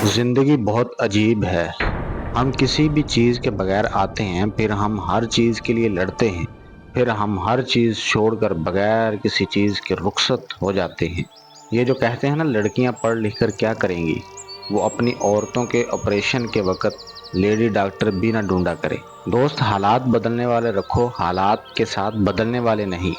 زندگی بہت عجیب ہے۔ ہم کسی بھی چیز کے بغیر آتے ہیں، پھر ہم ہر چیز کے لیے لڑتے ہیں، پھر ہم ہر چیز چھوڑ کر بغیر کسی چیز کے رخصت ہو جاتے ہیں۔ یہ جو کہتے ہیں نا لڑکیاں پڑھ لکھ کر کیا کریں گی، وہ اپنی عورتوں کے آپریشن کے وقت لیڈی ڈاکٹر بھی نہ ڈھونڈا کرے۔ دوست، حالات بدلنے والے رکھو، حالات کے ساتھ بدلنے والے نہیں۔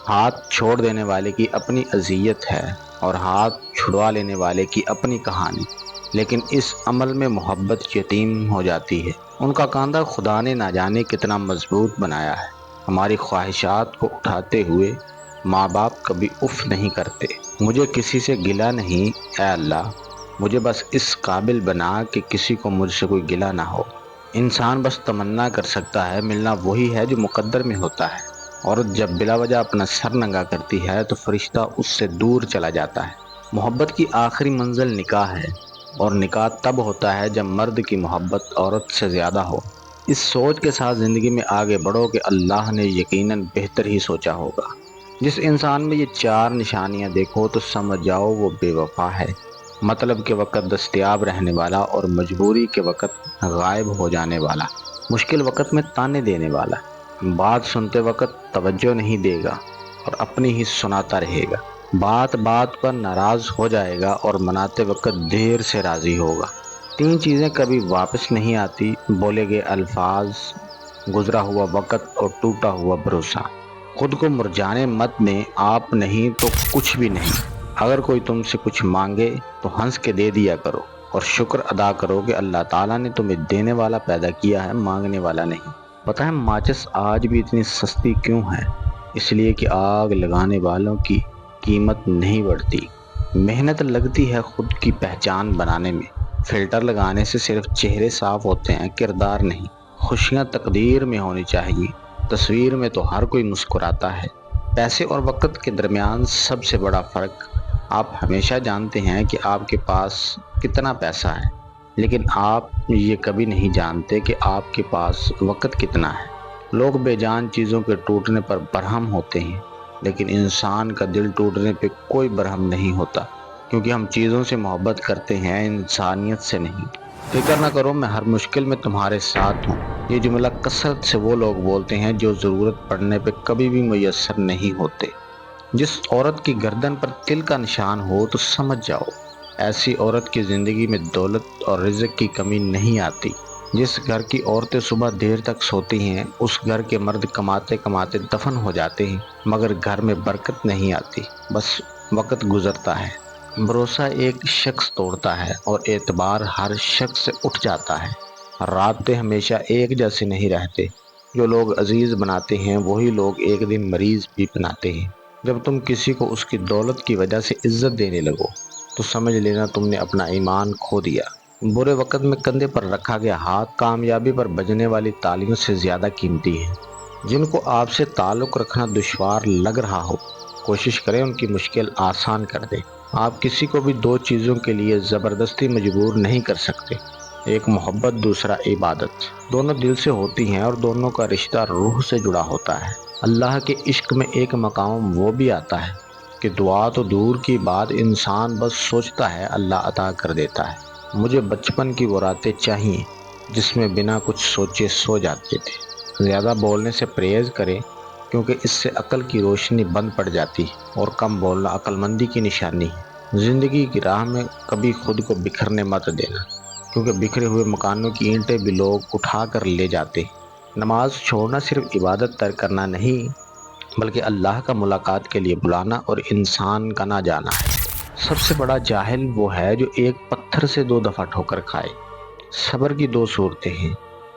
ہاتھ چھوڑ دینے والے کی اپنی اذیت ہے اور ہاتھ چھڑوا لینے والے کی اپنی کہانی، لیکن اس عمل میں محبت یتیم ہو جاتی ہے۔ ان کا کاندھا خدا نے نہ جانے کتنا مضبوط بنایا ہے۔ ہماری خواہشات کو اٹھاتے ہوئے ماں باپ کبھی اف نہیں کرتے۔ مجھے کسی سے گلہ نہیں، اے اللہ، مجھے بس اس قابل بنا کہ کسی کو مجھ سے کوئی گلہ نہ ہو۔ انسان بس تمنا کر سکتا ہے، ملنا وہی ہے جو مقدر میں ہوتا ہے۔ عورت جب بلا وجہ اپنا سر ننگا کرتی ہے تو فرشتہ اس سے دور چلا جاتا ہے۔ محبت کی آخری منزل نکاح ہے، اور نکاح تب ہوتا ہے جب مرد کی محبت عورت سے زیادہ ہو۔ اس سوچ کے ساتھ زندگی میں آگے بڑھو کہ اللہ نے یقیناً بہتر ہی سوچا ہوگا۔ جس انسان میں یہ چار نشانیاں دیکھو تو سمجھ جاؤ وہ بے وفا ہے۔ مطلب کے وقت دستیاب رہنے والا اور مجبوری کے وقت غائب ہو جانے والا، مشکل وقت میں تانے دینے والا، بات سنتے وقت توجہ نہیں دے گا اور اپنی ہی سناتا رہے گا، بات بات پر ناراض ہو جائے گا اور مناتے وقت دیر سے راضی ہوگا۔ تین چیزیں کبھی واپس نہیں آتی: بولے گئے الفاظ، گزرا ہوا وقت اور ٹوٹا ہوا بھروسہ۔ خود کو مرجانے مت دیں، آپ نہیں تو کچھ بھی نہیں۔ اگر کوئی تم سے کچھ مانگے تو ہنس کے دے دیا کرو اور شکر ادا کرو کہ اللہ تعالیٰ نے تمہیں دینے والا پیدا کیا ہے، مانگنے والا نہیں۔ پتہ ہے ماچس آج بھی اتنی سستی کیوں ہے؟ اس لیے کہ آگ لگانے والوں کی قیمت نہیں بڑھتی۔ محنت لگتی ہے خود کی پہچان بنانے میں۔ فلٹر لگانے سے صرف چہرے صاف ہوتے ہیں، کردار نہیں۔ خوشیاں تقدیر میں ہونی چاہیے، تصویر میں تو ہر کوئی مسکراتا ہے۔ پیسے اور وقت کے درمیان سب سے بڑا فرق: آپ ہمیشہ جانتے ہیں کہ آپ کے پاس کتنا پیسہ ہے، لیکن آپ یہ کبھی نہیں جانتے کہ آپ کے پاس وقت کتنا ہے۔ لوگ بے جان چیزوں کے ٹوٹنے پر برہم ہوتے ہیں، لیکن انسان کا دل ٹوٹنے پہ کوئی برہم نہیں ہوتا، کیونکہ ہم چیزوں سے محبت کرتے ہیں، انسانیت سے نہیں۔ فکر نہ کرو، میں ہر مشکل میں تمہارے ساتھ ہوں۔ یہ جملہ کثرت سے وہ لوگ بولتے ہیں جو ضرورت پڑنے پہ کبھی بھی میسر نہیں ہوتے۔ جس عورت کی گردن پر تل کا نشان ہو تو سمجھ جاؤ ایسی عورت کی زندگی میں دولت اور رزق کی کمی نہیں آتی۔ جس گھر کی عورتیں صبح دیر تک سوتی ہیں، اس گھر کے مرد کماتے کماتے دفن ہو جاتے ہیں، مگر گھر میں برکت نہیں آتی، بس وقت گزرتا ہے۔ بھروسہ ایک شخص توڑتا ہے اور اعتبار ہر شخص سے اٹھ جاتا ہے۔ رابطے ہمیشہ ایک جیسے نہیں رہتے۔ جو لوگ عزیز بناتے ہیں وہی لوگ ایک دن مریض بھی بناتے ہیں۔ جب تم کسی کو اس کی دولت کی وجہ سے عزت دینے لگو تو سمجھ لینا تم نے اپنا ایمان کھو دیا۔ برے وقت میں کندھے پر رکھا گیا ہاتھ کامیابی پر بجنے والی تالیوں سے زیادہ قیمتی ہے۔ جن کو آپ سے تعلق رکھنا دشوار لگ رہا ہو، کوشش کریں ان کی مشکل آسان کر دیں۔ آپ کسی کو بھی دو چیزوں کے لیے زبردستی مجبور نہیں کر سکتے: ایک محبت، دوسرا عبادت۔ دونوں دل سے ہوتی ہیں اور دونوں کا رشتہ روح سے جڑا ہوتا ہے۔ اللہ کے عشق میں ایک مقام وہ بھی آتا ہے کہ دعا تو دور کی بات، انسان بس سوچتا ہے اللہ عطا کر دیتا ہے۔ مجھے بچپن کی وہ راتیں چاہیے جس میں بنا کچھ سوچے سو جاتے تھے۔ زیادہ بولنے سے پرہیز کریں، کیونکہ اس سے عقل کی روشنی بند پڑ جاتی ہے، اور کم بولنا عقل مندی کی نشانی ہے۔ زندگی کی راہ میں کبھی خود کو بکھرنے مت دینا، کیونکہ بکھرے ہوئے مکانوں کی اینٹیں بھی لوگ اٹھا کر لے جاتے ہیں۔ نماز چھوڑنا صرف عبادت ترک کرنا نہیں، بلکہ اللہ کا ملاقات کے لیے بلانا اور انسان کا نہ جانا ہے۔ سب سے بڑا جاہل وہ ہے جو ایک پتھر سے دو دفعہ ٹھوکر کھائے۔ صبر کی دو صورتیں ہیں: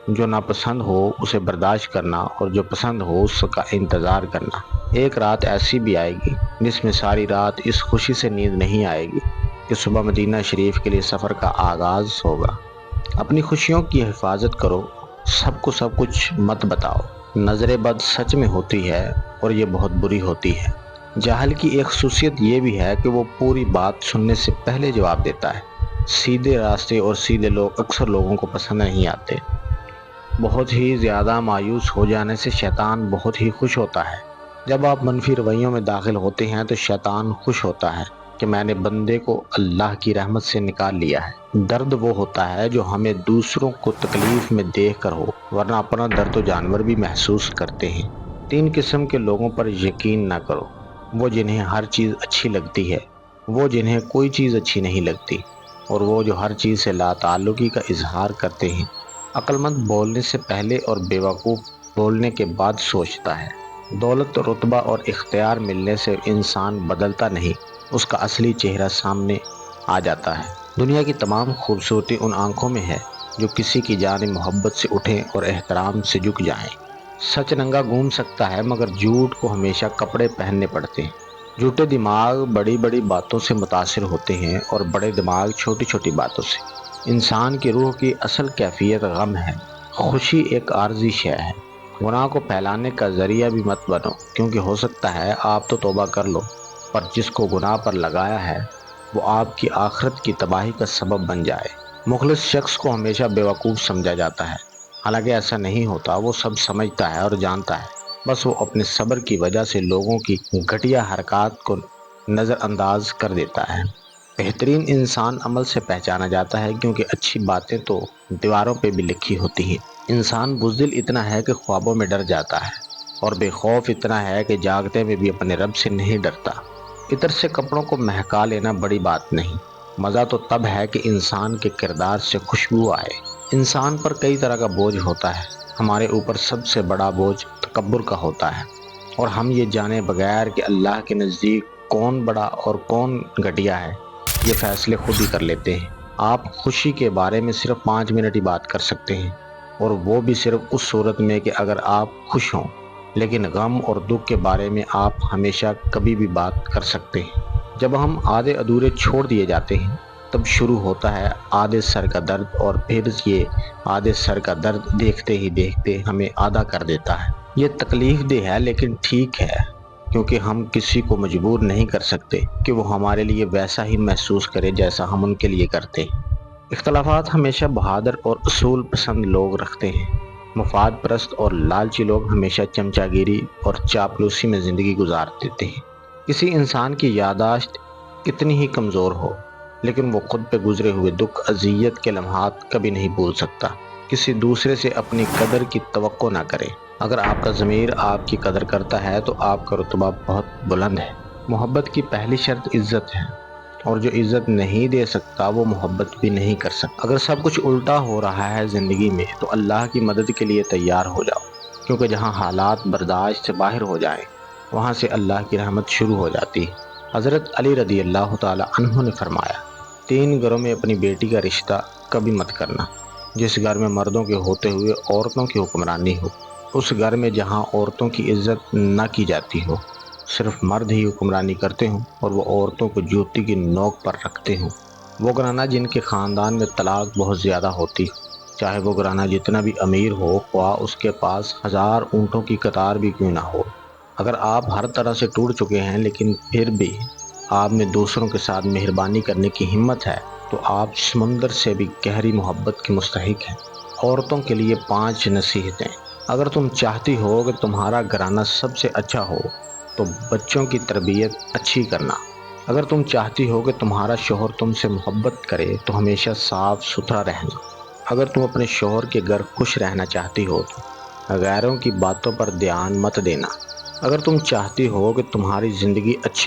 جو ناپسند ہو اسے برداشت کرنا، اور جو پسند ہو اس کا انتظار کرنا۔ ایک رات ایسی بھی آئے گی جس میں ساری رات اس خوشی سے نیند نہیں آئے گی کہ صبح مدینہ شریف کے لیے سفر کا آغاز ہوگا۔ اپنی خوشیوں کی حفاظت کرو، سب کو سب کچھ مت بتاؤ۔ نظر بد سچ میں ہوتی ہے اور یہ بہت بری ہوتی ہے۔ جاہل کی ایک خصوصیت یہ بھی ہے کہ وہ پوری بات سننے سے پہلے جواب دیتا ہے۔ سیدھے راستے اور سیدھے لوگ اکثر لوگوں کو پسند نہیں آتے۔ بہت ہی زیادہ مایوس ہو جانے سے شیطان بہت ہی خوش ہوتا ہے۔ جب آپ منفی رویوں میں داخل ہوتے ہیں تو شیطان خوش ہوتا ہے۔ کہ میں نے بندے کو اللہ کی رحمت سے نکال لیا ہے۔ درد وہ ہوتا ہے جو ہمیں دوسروں کو تکلیف میں دیکھ کر ہو، ورنہ اپنا درد تو جانور بھی محسوس کرتے ہیں۔ 3 قسم کے لوگوں پر یقین نہ کرو: وہ جنہیں ہر چیز اچھی لگتی ہے، وہ جنہیں کوئی چیز اچھی نہیں لگتی، اور وہ جو ہر چیز سے لا تعلقی کا اظہار کرتے ہیں۔ عقل مند بولنے سے پہلے اور بیوقوف بولنے کے بعد سوچتا ہے۔ دولت، رتبہ اور اختیار ملنے سے انسان بدلتا نہیں، اس کا اصلی چہرہ سامنے آ جاتا ہے۔ دنیا کی تمام خوبصورتی ان آنکھوں میں ہے جو کسی کی جانب محبت سے اٹھیں اور احترام سے جھک جائیں۔ سچ ننگا گھوم سکتا ہے، مگر جھوٹ کو ہمیشہ کپڑے پہننے پڑتے ہیں۔ جھوٹے دماغ بڑی بڑی باتوں سے متاثر ہوتے ہیں اور بڑے دماغ چھوٹی چھوٹی باتوں سے۔ انسان کی روح کی اصل کیفیت غم ہے، خوشی ایک عارضی شے ہے۔ گناہ کو پھیلانے کا ذریعہ بھی مت بنو، کیونکہ ہو سکتا ہے آپ تو توبہ کر لو، پر جس کو گناہ پر لگایا ہے وہ آپ کی آخرت کی تباہی کا سبب بن جائے۔ مخلص شخص کو ہمیشہ بیوقوف سمجھا جاتا ہے، حالانکہ ایسا نہیں ہوتا۔ وہ سب سمجھتا ہے اور جانتا ہے، بس وہ اپنے صبر کی وجہ سے لوگوں کی گھٹیا حرکات کو نظر انداز کر دیتا ہے۔ بہترین انسان عمل سے پہچانا جاتا ہے، کیونکہ اچھی باتیں تو دیواروں پہ بھی لکھی ہوتی ہیں۔ انسان بزدل اتنا ہے کہ خوابوں میں ڈر جاتا ہے، اور بے خوف اتنا ہے کہ جاگتے میں بھی اپنے رب سے نہیں ڈرتا۔ عطر سے کپڑوں کو مہکا لینا بڑی بات نہیں، مزہ تو تب ہے کہ انسان کے کردار سے خوشبو آئے۔ انسان پر کئی طرح کا بوجھ ہوتا ہے، ہمارے اوپر سب سے بڑا بوجھ تکبر کا ہوتا ہے، اور ہم یہ جانے بغیر کہ اللہ کے نزدیک کون بڑا اور کون گھٹیا ہے، یہ فیصلے خود ہی کر لیتے ہیں۔ آپ خوشی کے بارے میں صرف 5 منٹ ہی بات کر سکتے ہیں، اور وہ بھی صرف اس صورت میں کہ اگر آپ خوش ہوں، لیکن غم اور دکھ کے بارے میں آپ ہمیشہ کبھی بھی بات کر سکتے ہیں۔ جب ہم آدھے ادھورے چھوڑ دیے جاتے ہیں، تب شروع ہوتا ہے آدھے سر کا درد، اور پھر یہ آدھے سر کا درد دیکھتے ہی دیکھتے ہمیں آدھا کر دیتا ہے۔ یہ تکلیف دہ ہے، لیکن ٹھیک ہے، کیونکہ ہم کسی کو مجبور نہیں کر سکتے کہ وہ ہمارے لیے ویسا ہی محسوس کرے جیسا ہم ان کے لیے کرتے ہیں۔ اختلافات ہمیشہ بہادر اور اصول پسند لوگ رکھتے ہیں۔ مفاد پرست اور لالچی لوگ ہمیشہ چمچہ گیری اور چاپلوسی میں زندگی گزار دیتے ہیں۔ کسی انسان کی یادداشت کتنی ہی کمزور ہو، لیکن وہ خود پہ گزرے ہوئے دکھ، اذیت کے لمحات کبھی نہیں بھول سکتا۔ کسی دوسرے سے اپنی قدر کی توقع نہ کریں۔ اگر آپ کا ضمیر آپ کی قدر کرتا ہے تو آپ کا رتبہ بہت بلند ہے۔ محبت کی پہلی شرط عزت ہے، اور جو عزت نہیں دے سکتا وہ محبت بھی نہیں کر سکتا۔ اگر سب کچھ الٹا ہو رہا ہے زندگی میں تو اللہ کی مدد کے لیے تیار ہو جاؤ، کیونکہ جہاں حالات برداشت سے باہر ہو جائیں، وہاں سے اللہ کی رحمت شروع ہو جاتی ہے۔ حضرت علی رضی اللہ تعالی عنہ نے فرمایا، 3 گھروں میں اپنی بیٹی کا رشتہ کبھی مت کرنا: جس گھر میں مردوں کے ہوتے ہوئے عورتوں کی حکمرانی ہو، اس گھر میں جہاں عورتوں کی عزت نہ کی جاتی ہو، صرف مرد ہی حکمرانی کرتے ہوں اور وہ عورتوں کو جوتی کی نوک پر رکھتے ہوں۔ وہ گھرانہ جن کے خاندان میں طلاق بہت زیادہ ہوتی، چاہے وہ گھرانہ جتنا بھی امیر ہو، خواہ اس کے پاس 1000 اونٹوں کی قطار بھی کیوں نہ ہو، اگر آپ ہر طرح سے ٹوٹ چکے ہیں لیکن پھر بھی آپ میں دوسروں کے ساتھ مہربانی کرنے کی ہمت ہے، تو آپ سمندر سے بھی گہری محبت کے مستحق ہیں۔ عورتوں کے لیے 5 نصیحتیں: اگر تم چاہتی ہو کہ تمہارا گھرانہ سب سے اچھا ہو تو بچوں کی تربیت اچھی کرنا۔ اگر تم چاہتی ہو کہ تمہارا شوہر تم سے محبت کرے تو ہمیشہ صاف ستھرا رہنا۔ اگر تم اپنے شوہر کے گھر خوش رہنا چاہتی ہو تو غیروں کی باتوں پر دھیان مت دینا۔ اگر تم چاہتی ہو کہ تمہاری زندگی اچھی